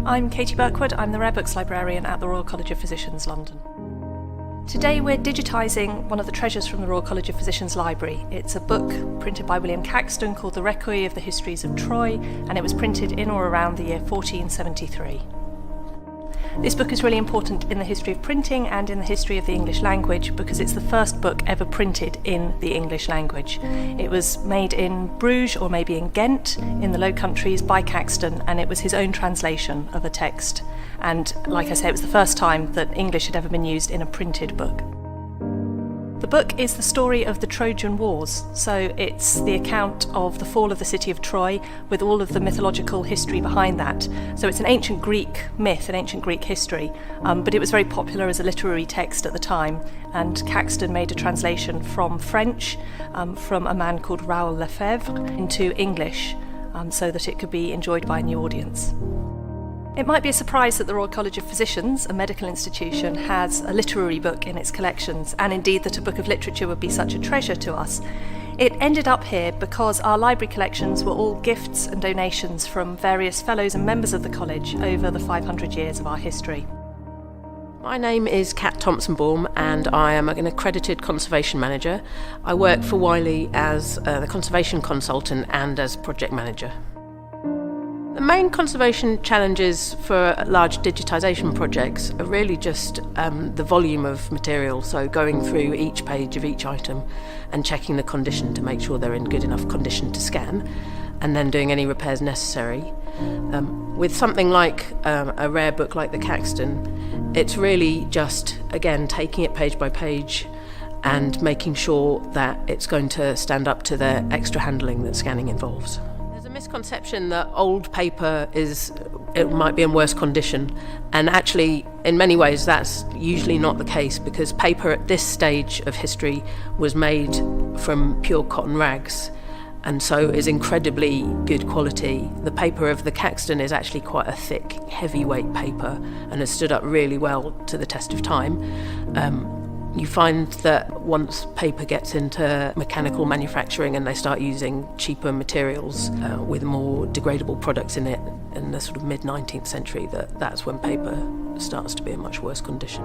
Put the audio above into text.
I'm Katie Birkwood, I'm the Rare Books Librarian at the Royal College of Physicians, London. Today we're digitising one of the treasures from the Royal College of Physicians Library. It's a book printed by William Caxton called The Recueil of the Histories of Troy, and it was printed in or around the year 1473. This book is really important in the history of printing and in the history of the English language because it's the first book ever printed in the English language. It was made in Bruges or maybe in Ghent in the Low Countries by Caxton, and it was his own translation of a text. And like I say, it was the first time that English had ever been used in a printed book. The book is the story of the Trojan Wars, so it's the account of the fall of the city of Troy with all of the mythological history behind that. So it's an ancient Greek myth, an ancient Greek history, but it was very popular as a literary text at the time, and Caxton made a translation from French, from a man called Raoul Lefebvre, into English, so that it could be enjoyed by a new audience. It might be a surprise that the Royal College of Physicians, a medical institution, has a literary book in its collections, and indeed that a book of literature would be such a treasure to us. It ended up here because our library collections were all gifts and donations from various fellows and members of the college over the 500 years of our history. My name is Kat Thompson-Baum and I am an accredited conservation manager. I work for Wiley as the conservation consultant and as project manager. The main conservation challenges for large digitisation projects are really just the volume of material, so going through each page of each item and checking the condition to make sure they're in good enough condition to scan, and then doing any repairs necessary. With something like a rare book like the Caxton, it's really just, again, taking it page by page and making sure that it's going to stand up to the extra handling that scanning involves. Misconception that old paper might be in worse condition, and actually in many ways that's usually not the case, because paper at this stage of history was made from pure cotton rags and so is incredibly good quality. The paper of the Caxton is actually quite a thick, heavyweight paper and has stood up really well to the test of time. You find that once paper gets into mechanical manufacturing and they start using cheaper materials with more degradable products in it in the sort of mid-19th century, that's when paper starts to be in much worse condition.